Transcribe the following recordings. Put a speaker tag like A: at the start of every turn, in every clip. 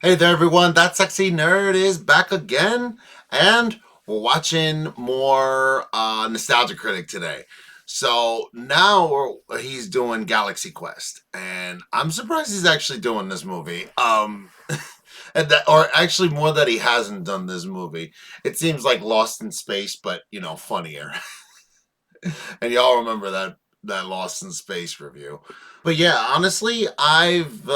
A: Hey there, everyone. That sexy nerd is back again, and we're watching more Nostalgia Critic today. So now he's doing Galaxy Quest, and I'm surprised he's actually doing this movie. And that, or actually more that he hasn't done this movie. It seems like Lost in Space, but funnier. And y'all remember that Lost in Space review. But yeah, honestly, I've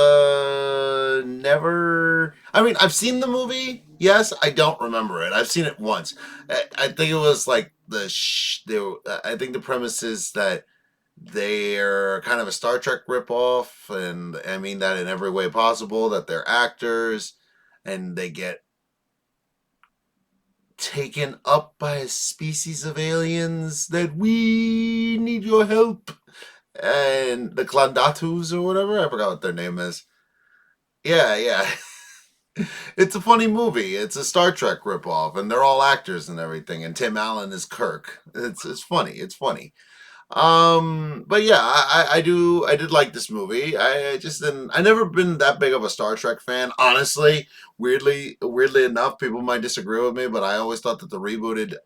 A: never. I mean, I've seen the movie. Yes, I don't remember it. I've seen it once. I think it was like I think the premise is that they're kind of a Star Trek ripoff, and I mean that in every way possible. That they're actors, and they get taken up by a species of aliens that we need your help. And the Klandatus or whatever, I forgot what their name is. Yeah. It's a funny movie. It's a Star Trek ripoff, and they're all actors and everything. And Tim Allen is Kirk. It's funny. It's funny. But yeah, I did like this movie. I just didn't. I never been that big of a Star Trek fan, honestly. Weirdly enough, people might disagree with me, but I always thought that the rebooted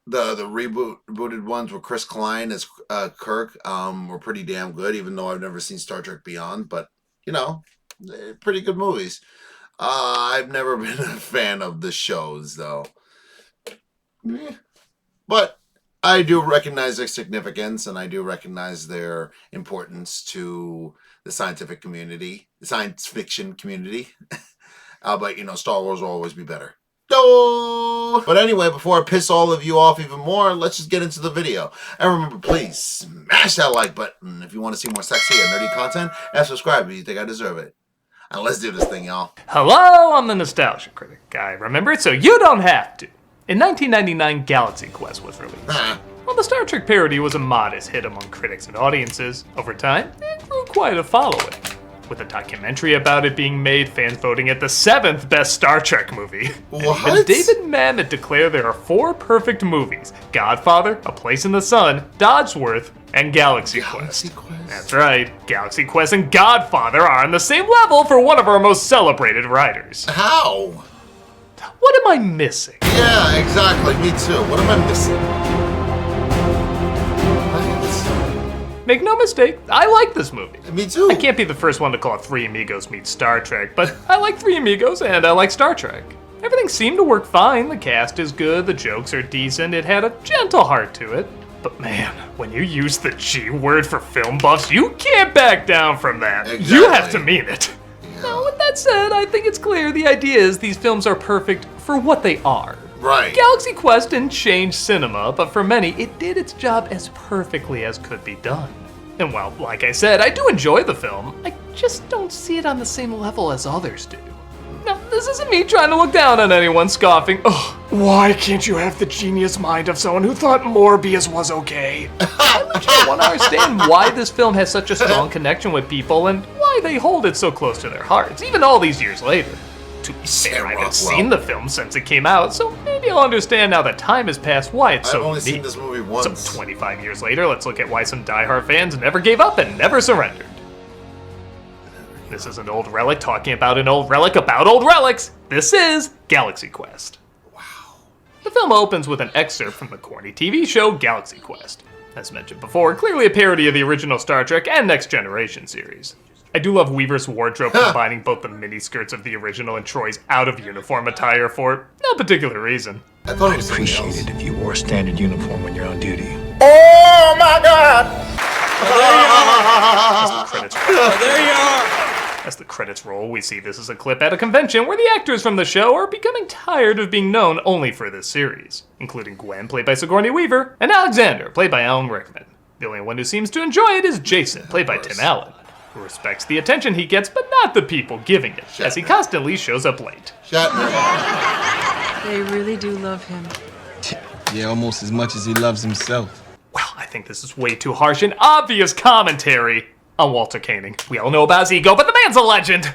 A: rebooted ones with Chris Klein as Kirk were pretty damn good, even though I've never seen Star Trek Beyond. But pretty good movies. I've never been a fan of the shows though, but I do recognize their significance, and I do recognize their importance to the scientific community, the science fiction community. But Star Wars will always be better. But anyway, before I piss all of you off even more, let's just get into the video. And remember, please smash that like button if you want to see more sexy and nerdy content, and subscribe if you think I deserve it. And let's do this thing, y'all.
B: Hello, I'm the Nostalgia Critic. I remember it so you don't have to. In 1999, Galaxy Quest was released. While the Star Trek parody was a modest hit among critics and audiences, over time, it grew quite a following. With a documentary about it being made, fans voting it the 7th best Star Trek movie.
A: What?
B: And David Mamet declared there are 4 perfect movies: Godfather, A Place in the Sun, Dodsworth, and Galaxy Quest. That's right, Galaxy Quest and Godfather are on the same level for one of our most celebrated writers.
A: How?
B: What am I missing?
A: Yeah, exactly, me too. What am I missing?
B: Make no mistake, I like this movie.
A: Me too.
B: I can't be the first one to call it Three Amigos meets Star Trek, but I like Three Amigos and I like Star Trek. Everything seemed to work fine, the cast is good, the jokes are decent, it had a gentle heart to it. But man, when you use the G word for film buffs, you can't back down from that.
A: Exactly.
B: You have to mean it.
A: Yeah.
B: Now, with that said, I think it's clear the idea is these films are perfect for what they are.
A: Right.
B: Galaxy Quest didn't change cinema, but for many, it did its job as perfectly as could be done. And while, like I said, I do enjoy the film, I just don't see it on the same level as others do. Now, this isn't me trying to look down on anyone scoffing, "Ugh, why can't you have the genius mind of someone who thought Morbius was okay?" I legit want to understand why this film has such a strong connection with people and why they hold it so close to their hearts, even all these years later. To be fair, I haven't seen the film since it came out, so maybe I'll understand now that time has passed why it's so
A: I've only
B: unique.
A: seen this movie once.
B: So 25 years later, let's look at why some diehard fans never gave up and never surrendered. This is an old relic talking about an old relic about old relics. This is Galaxy Quest.
A: Wow.
B: The film opens with an excerpt from the corny TV show Galaxy Quest. As mentioned before, clearly a parody of the original Star Trek and Next Generation series. I do love Weaver's wardrobe combining both the miniskirts of the original and Troy's out-of-uniform attire for no particular reason.
A: I thought it
C: I'd
A: was
C: appreciate it if you wore a standard uniform when you're on duty.
A: Oh my God!
B: As the credits roll,
D: There you are!
B: As the credits roll, we see this as a clip at a convention where the actors from the show are becoming tired of being known only for this series, including Gwen, played by Sigourney Weaver, and Alexander, played by Alan Rickman. The only one who seems to enjoy it is Jason, played by Tim Allen, who respects the attention he gets, but not the people giving it, as he constantly shows up late.
A: Shatner.
E: They really do love him.
D: Yeah, almost as much as he loves himself.
B: Well, I think this is way too harsh and obvious commentary on Walter Koenig. We all know about his ego, but the man's a legend.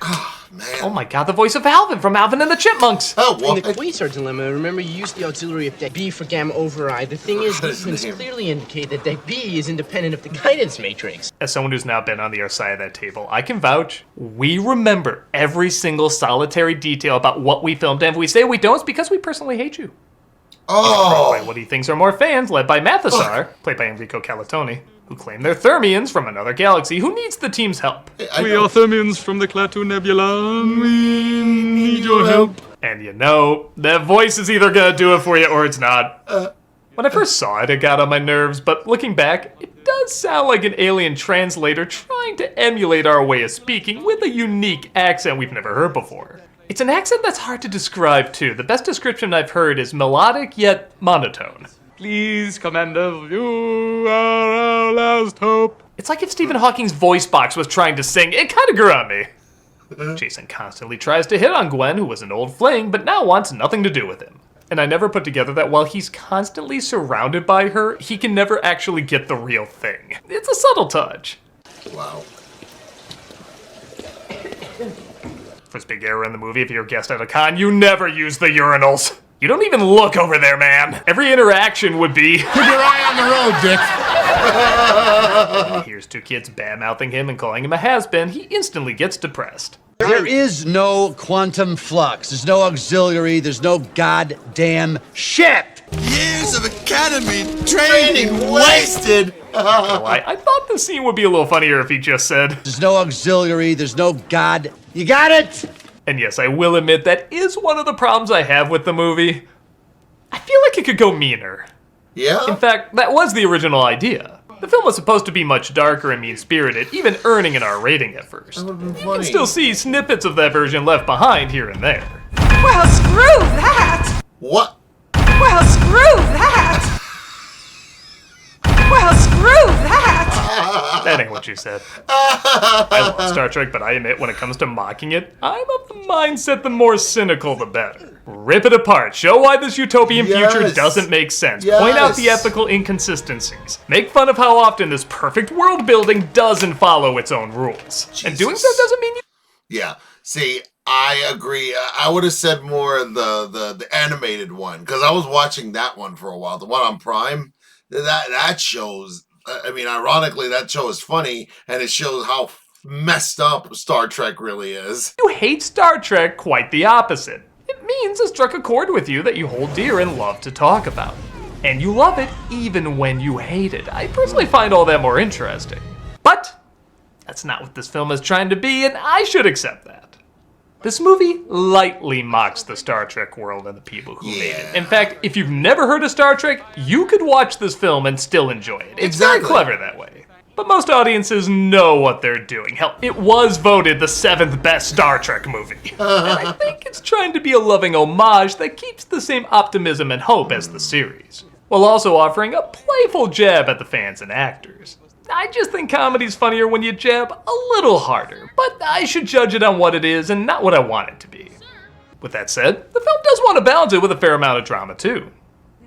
A: man.
B: Oh my god, the voice of Alvin from Alvin and the Chipmunks!
A: Oh,
E: In
A: what?
E: the quasar dilemma, remember you used the auxiliary of deck B for gamma override. The thing is,
A: His
E: blueprints
A: name.
E: clearly indicate that deck B is independent of the guidance matrix.
B: As someone who's now been on the other side of that table, I can vouch, we remember every single solitary detail about what we filmed, and if we say we don't, it's because we personally hate you.
A: Oh,
B: What he thinks are more fans, led by Mathesar, played by Enrico Calatoni, who claim they're Thermians from another galaxy who needs the team's help.
A: I know.
C: Thermians from the Klaatu Nebula. We need your help.
B: And you know, that voice is either gonna do it for you or it's not. When I first saw it, it got on my nerves, but looking back, it does sound like an alien translator trying to emulate our way of speaking with a unique accent we've never heard before. It's an accent that's hard to describe, too. The best description I've heard is melodic yet monotone.
C: Please, Commander, you are our last hope.
B: It's like if Stephen Hawking's voice box was trying to sing. It kind of grew on me. Jason constantly tries to hit on Gwen, who was an old fling, but now wants nothing to do with him. And I never put together that while he's constantly surrounded by her, he can never actually get the real thing. It's a subtle touch.
A: Wow.
B: First big error in the movie, if you're a guest at a con, you never use the urinals. You don't even look over there, man. Every interaction would be,
A: Keep your eye on the road, Dick.
B: here's two kids bad-mouthing him and calling him a has-been. He instantly gets depressed.
F: There is no quantum flux. There's no auxiliary. There's no goddamn shit.
D: Years of academy
A: Training wasted.
B: I thought the scene would be a little funnier if he just said,
F: There's no auxiliary. There's no god. You got it?
B: and yes, I will admit that is one of the problems I have with the movie. I feel like it could go meaner.
A: Yeah.
B: In fact, that was the original idea. The film was supposed to be much darker and mean-spirited, even earning an R rating at first.
A: That would've been
B: You
A: funny.
B: can still see snippets of that version left behind here and there.
G: Well, screw that!
A: What?
G: Well, screw that! Well, screw that!
B: That ain't what you said. I love Star Trek, but I admit when it comes to mocking it, I'm of the mindset the more cynical the better. Rip it apart, show why this utopian future
A: Yes.
B: doesn't make sense, point out the
A: Yes.
B: ethical inconsistencies, make fun of how often this perfect world building doesn't follow its own rules. And doing so
A: Jesus.
B: doesn't mean you
A: Yeah. See, I agree. I would have said more the animated one because I was watching that one for a while. The one on Prime. That shows. I mean, ironically, that show is funny and it shows how messed up Star Trek really is.
B: You hate Star Trek, quite the opposite. It means it struck a chord with you that you hold dear and love to talk about. And you love it even when you hate it. I personally find all that more interesting. But that's not what this film is trying to be, and I should accept that. This movie lightly mocks the Star Trek world and the people who made it. In fact, if you've never heard of Star Trek, you could watch this film and still enjoy it. It's very
A: Exactly.
B: clever that way. But most audiences know what they're doing. Hell, it was voted the 7th best Star Trek movie. And I think it's trying to be a loving homage that keeps the same optimism and hope as the series, while also offering a playful jab at the fans and actors. I just think comedy's funnier when you jab a little harder, but I should judge it on what it is and not what I want it to be. With that said, the film does want to balance it with a fair amount of drama too.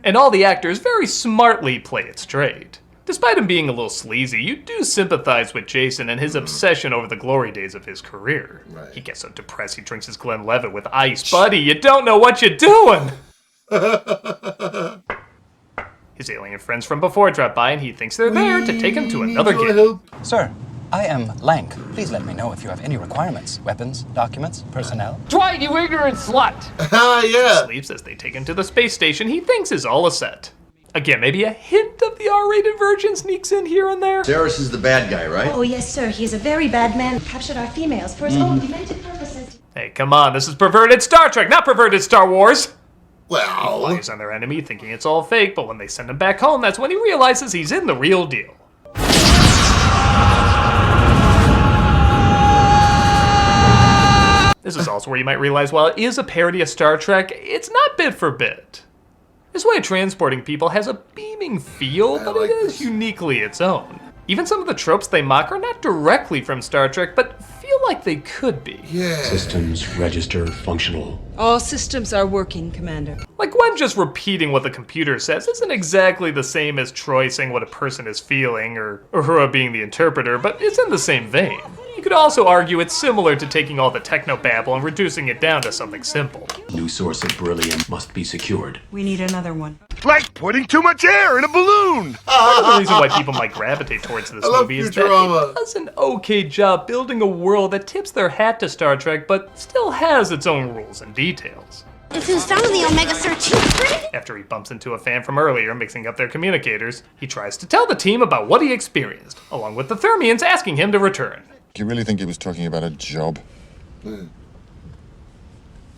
B: And all the actors very smartly play it straight. Despite him being a little sleazy, you do sympathize with Jason and his obsession over the glory days of his career.
A: Right.
B: He gets so depressed he drinks his Glenlivet with ice. Buddy, you don't know what you're doing! His alien friends from before drop by and he thinks they're there to take him to another
A: Your
B: gig.
A: help.
H: Sir, I am Lank. Please let me know if you have any requirements. Weapons, documents, personnel.
I: Dwight, you ignorant slut!
A: Ah, yeah.
B: Leaves as they take him to the space station he thinks is all a set. Again, maybe a hint of the R-rated version sneaks in here and there.
J: Darius is the bad guy, right?
K: Oh, yes, sir. He is a very bad man who captured our females for his own demented purposes.
B: Hey, come on, this is perverted Star Trek, not perverted Star Wars!
A: Well,
B: Flies on their enemy thinking it's all fake, but when they send him back home, that's when he realizes he's in the real deal. This is also where you might realize while it is a parody of Star Trek, it's not bit for bit. This way of transporting people has a beaming feel, but
A: like
B: it is
A: this.
B: uniquely its own. Even some of the tropes they mock are not directly from Star Trek, but feel like they could be.
A: yeah.
C: Systems register functional.
G: All systems are working, Commander.
B: Like, Gwen just repeating what the computer says isn't exactly the same as Troy saying what a person is feeling, or Uhura being the interpreter, but it's in the same vein. You could also argue it's similar to taking all the technobabble and reducing it down to something simple.
I: New source of beryllium must be secured.
G: We need another one.
J: Like putting too much air in a balloon!
B: Part of the reason why people might gravitate towards this movie is that it does an okay job building a world that tips their hat to Star Trek, but still has its own rules and details.
K: If you found the Omega-13
B: After he bumps into a fan from earlier mixing up their communicators, he tries to tell the team about what he experienced, along with the Thermians asking him to return.
L: Do you really think he was talking about a job?
A: No.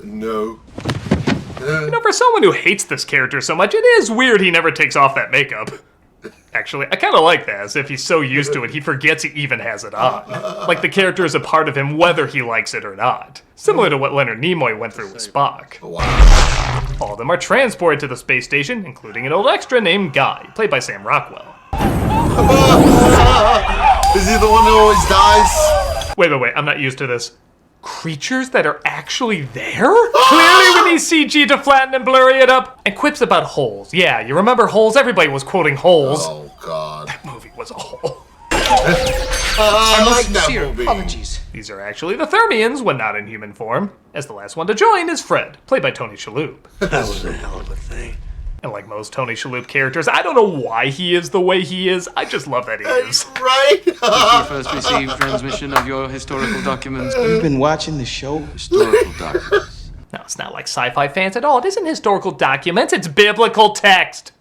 B: You know, for someone who hates this character so much, it is weird he never takes off that makeup. Actually, I kind of like that, as if he's so used to it, he forgets he even has it on. Like the character is a part of him whether he likes it or not. Similar to what Leonard Nimoy went through with Spock.
A: Wow.
B: All of them are transported to the space station, including an old extra named Guy, played by Sam Rockwell.
A: Is he the one who always dies?
B: Wait, I'm not used to this. Creatures that are actually there? Clearly we need CG to flatten and blurry it up. And quips about holes. Yeah, you remember Holes? Everybody was quoting Holes.
A: Oh, God.
B: That movie was a hole.
A: I like that movie.
E: Apologies.
B: These are actually the Thermians when not in human form, as the last one to join is Fred, played by Tony Shalhoub.
I: That was a hell of a thing.
B: And like most Tony Shalhoub characters, I don't know why he is the way he is. I just love that he is.
A: Right?
C: Did you first receive transmission of your historical documents?
D: You've been watching the show?
C: Historical documents.
B: No, it's not like sci-fi fans at all. It isn't historical documents, it's biblical text.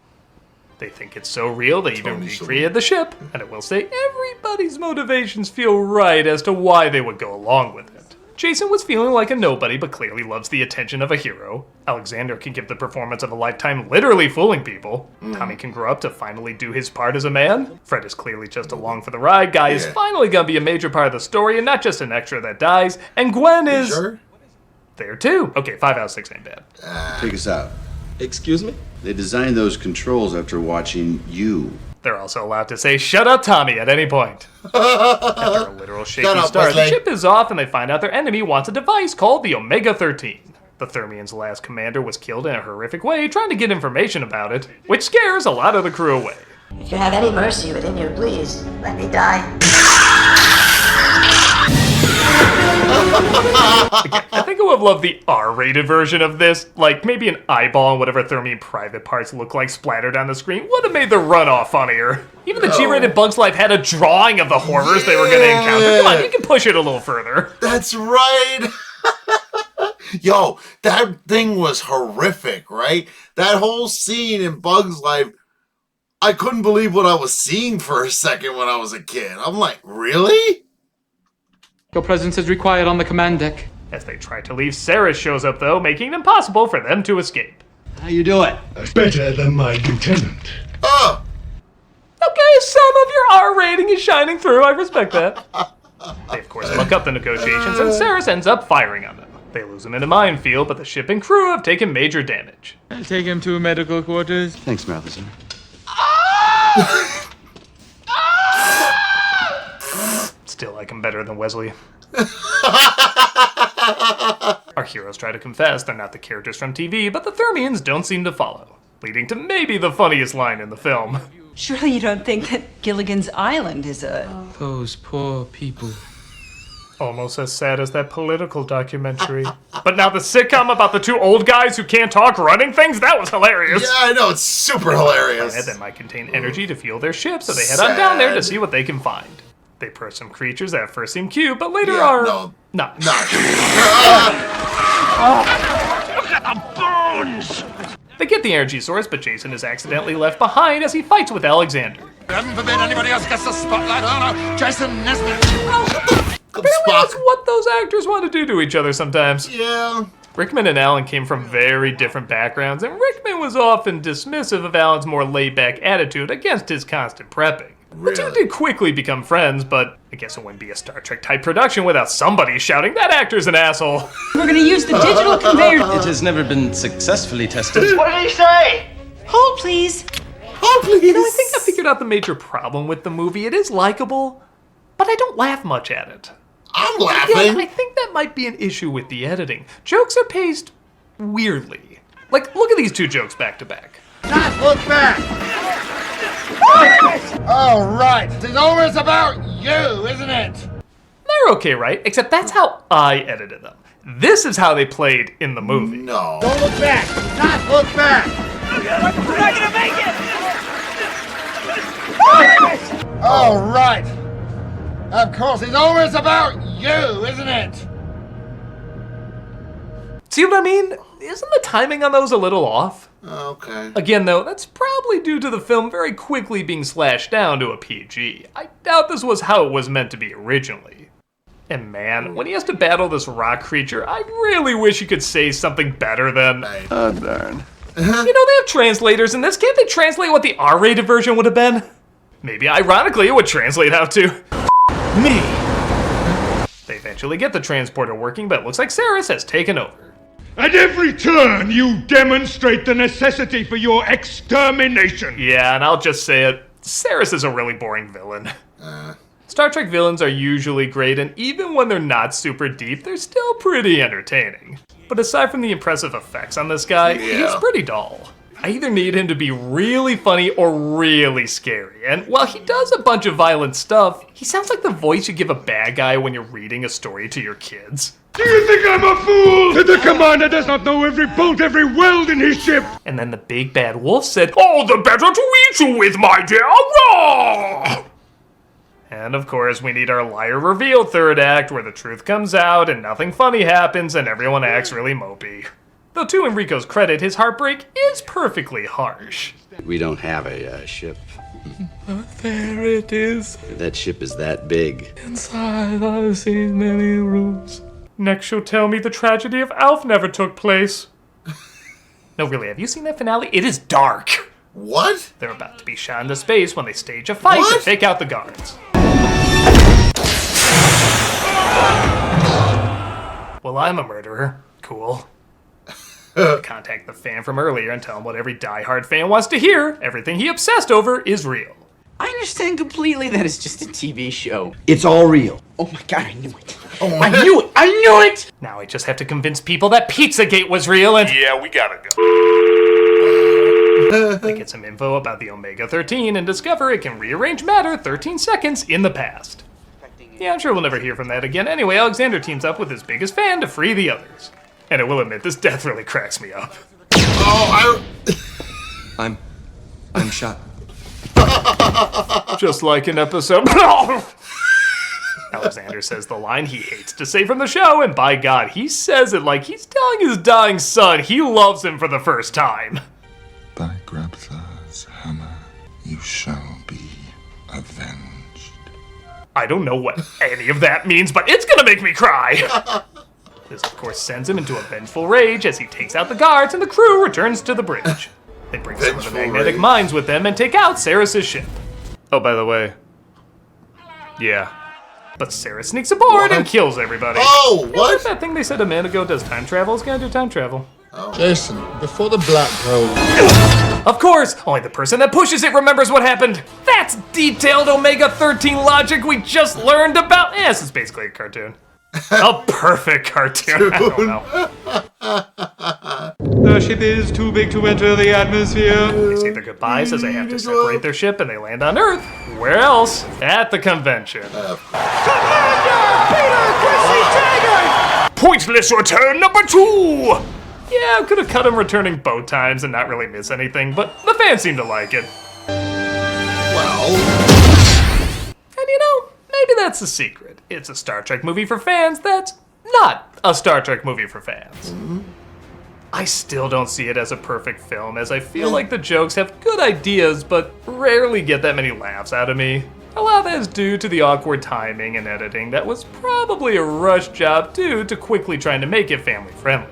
B: They think it's so real they even recreated the ship. And I will say, everybody's motivations feel right as to why they would go along with it. Jason was feeling like a nobody, but clearly loves the attention of a hero. Alexander can give the performance of a lifetime, literally fooling people. Tommy can grow up to finally do his part as a man. Fred is clearly just along for the ride. Guy is finally gonna be a major part of the story and not just an extra that dies. And Gwen is there too. Okay, 5 out of 6 ain't bad.
F: Take us out.
D: Excuse me?
F: They designed those controls after watching you.
B: They're also allowed to say, "Shut up, Tommy," at any point. After a literal shaky start, the ship is off and they find out their enemy wants a device called the Omega-13. The Thermians' last commander was killed in a horrific way trying to get information about it, which scares a lot of the crew away.
K: If you have any mercy within you, please, let me die.
B: Again, I think I would have loved the R-rated version of this. Like, maybe an eyeball and whatever Thermian private parts look like splattered on the screen would have made the runoff funnier. Even the G-rated Bugs Life had a drawing of the horrors they were going to encounter. Come on, you can push it a little further.
A: That's right. Yo, that thing was horrific, right? That whole scene in Bugs Life, I couldn't believe what I was seeing for a second when I was a kid. I'm like, really?
C: Your presence is required on the command deck.
B: As they try to leave, Sarah shows up, though, making it impossible for them to escape.
F: How you doing?
J: Better than my lieutenant.
A: Oh,
B: Okay, some of your R rating is shining through. I respect that. They, of course, muck up the negotiations, and Saris ends up firing on them. They lose him in a minefield, but the ship and crew have taken major damage.
C: I'll take him to medical quarters.
F: Thanks, Matheson.
B: Still like him better than Wesley. Our heroes try to confess they're not the characters from TV, but the Thermians don't seem to follow, leading to maybe the funniest line in the film.
G: Surely you don't think that Gilligan's Island is a...
C: Those poor people.
B: Almost as sad as that political documentary. But now the sitcom about the two old guys who can't talk running things, that was hilarious.
A: yeah, I know, it's super hilarious.
B: That might contain energy to fuel their ship, so they head on down there to see what they can find. They approach some creatures that at first seem cute, but later are...
A: No.
B: Not. They get the energy source, but Jason is accidentally left behind as he fights with Alexander.
J: Heaven forbid anybody else gets the spotlight. Oh no, Jason Nesbitt.
B: Apparently that's what those actors want to do to each other sometimes.
A: Yeah.
B: Rickman and Alan came from very different backgrounds, and Rickman was often dismissive of Alan's more laid-back attitude against his constant prepping. The two did quickly become friends, but I guess it wouldn't be a Star Trek-type production without somebody shouting, "That actor's an asshole!"
G: We're gonna use the digital conveyor...
D: It has never been successfully tested.
E: What did he say?
G: Hold, please.
A: Oh, please.
B: You know, I think I figured out the major problem with the movie. It is likable, but I don't laugh much at it.
A: I'm laughing.
B: Yeah, I think that might be an issue with the editing. Jokes are paced weirdly. Like, look at these two jokes back to back.
J: Not look back! All right, it's always about you, isn't it?
B: They're okay, right? Except that's how I edited them. This is how they played in the movie.
A: No.
J: Don't look back! Not look back!
C: We're not gonna make it!
J: All right. Of course, it's always about you, isn't it?
B: See what I mean? Isn't the timing on those a little off?
A: Okay.
B: Again, though, that's probably due to the film very quickly being slashed down to a PG. I doubt this was how it was meant to be originally. And man, when he has to battle this rock creature, I really wish he could say something better than,
D: Oh, darn.
B: you know, they have translators in this. Can't they translate what the R-rated version would have been? Maybe ironically it would translate out to me. They eventually get the transporter working, but it looks like Saris has taken over.
C: At every turn, you demonstrate the necessity for your extermination.
B: Yeah, and I'll just say it, Saris is a really boring villain. Star Trek villains are usually great, and even when they're not super deep, they're still pretty entertaining. But aside from the impressive effects on this guy, he's pretty dull. I either need him to be really funny or really scary, and while he does a bunch of violent stuff, he sounds like the voice you give a bad guy when you're reading a story to your kids.
C: Do you think I'm a fool? That the commander does not know every bolt, every weld in his ship?
B: And then the big bad wolf said, "All the better to eat you with, my dear, raw!" And of course, we need our liar reveal third act where the truth comes out and nothing funny happens and everyone acts really mopey. Though to Enrico's credit, his heartbreak is perfectly harsh.
M: We don't have a ship.
B: There it is.
M: That ship is that big.
B: Inside I've seen many rooms. Next you'll tell me the tragedy of Alf never took place. No, really, have you seen that finale? It is dark.
A: What?
B: They're about to be shot into space when they stage a fight to fake out the guards. Well, I'm a murderer. Cool. Contact the fan from earlier and tell him what every diehard fan wants to hear. Everything he obsessed over is real.
E: I understand completely that it's just a TV show.
F: It's all real.
E: Oh my god, I knew it. I knew it! I knew it!
B: Now I just have to convince people that Pizzagate was real and...
C: Yeah, we gotta go.
B: They get some info about the Omega-13 and discover it can rearrange matter 13 seconds in the past. Yeah, I'm sure we'll never hear from that again. Anyway, Alexander teams up with his biggest fan to free the others. And I will admit, this death really cracks me up.
A: Oh,
D: I'm shot.
B: Just like in episode... Alexander says the line he hates to say from the show, and by God, he says it like he's telling his dying son he loves him for the first time.
L: By Grabthar's hammer, you shall be avenged.
B: I don't know what any of that means, but it's gonna make me cry! This, of course, sends him into a vengeful rage as he takes out the guards and the crew returns to the bridge. They bring some of the magnetic mines with them and take out Saris' ship. Oh, by the way. Yeah. But Saris sneaks aboard and kills everybody.
A: Oh, what?
B: That thing they said a minute ago does time travel is gonna do time travel.
F: Jason, before the black hole.
B: Of course! Only the person that pushes it remembers what happened! That's detailed Omega-13 logic we just learned about! Yes, it's basically a cartoon. A perfect cartoon. I don't know.
C: The ship is too big to enter the atmosphere.
B: They say their goodbyes as they have to separate their ship and they land on Earth. Where else? At the convention. Pointless return number 2! Yeah, I could have cut him returning both times and not really miss anything, but the fans seem to like it.
A: Well.
B: And you know, maybe that's the secret. It's a Star Trek movie for fans that's not a Star Trek movie for fans. I still don't see it as a perfect film, as I feel like the jokes have good ideas, but rarely get that many laughs out of me. A lot of that is due to the awkward timing and editing that was probably a rush job due to quickly trying to make it family friendly.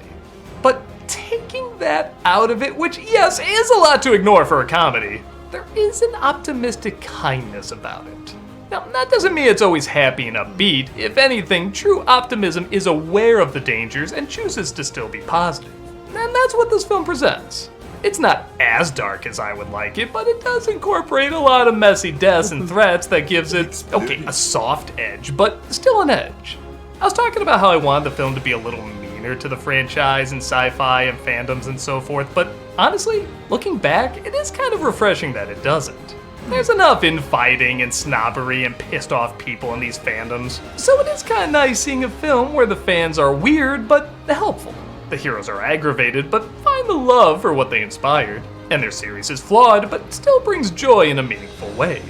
B: But taking that out of it, which yes, is a lot to ignore for a comedy, there is an optimistic kindness about it. Now, that doesn't mean it's always happy and upbeat. If anything, true optimism is aware of the dangers and chooses to still be positive. And that's what this film presents. It's not as dark as I would like it, but it does incorporate a lot of messy deaths and threats that gives it, okay, a soft edge, but still an edge. I was talking about how I wanted the film to be a little meaner container to the franchise and sci-fi and fandoms and so forth, but honestly, looking back, it is kind of refreshing that it doesn't. There's enough infighting and snobbery and pissed off people in these fandoms, so it is kind of nice seeing a film where the fans are weird but helpful. The heroes are aggravated but find the love for what they inspired, and their series is flawed but still brings joy in a meaningful way.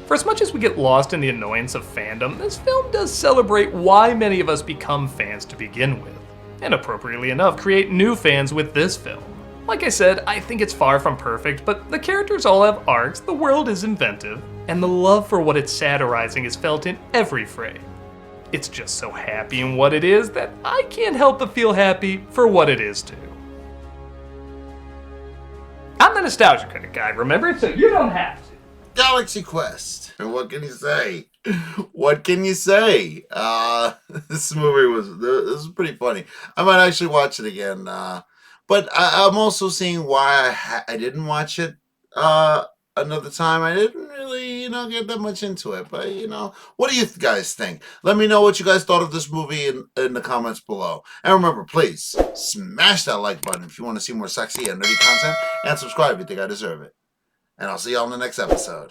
B: For as much as we get lost in the annoyance of fandom, this film does celebrate why many of us become fans to begin with, and appropriately enough, create new fans with this film. Like I said, I think it's far from perfect, but the characters all have arcs, the world is inventive, and the love for what it's satirizing is felt in every frame. It's just so happy in what it is that I can't help but feel happy for what it is too. I'm the Nostalgia Critic guy, remember? So you don't have to.
A: Galaxy Quest. And what can you say? What can you say? This movie was pretty funny. I might actually watch it again. But I'm also seeing why I didn't watch it another time. I didn't really, get that much into it. But, what do you guys think? Let me know what you guys thought of this movie in the comments below. And remember, please, smash that like button if you want to see more sexy and nerdy content. And subscribe if you think I deserve it. And I'll see y'all in the next episode.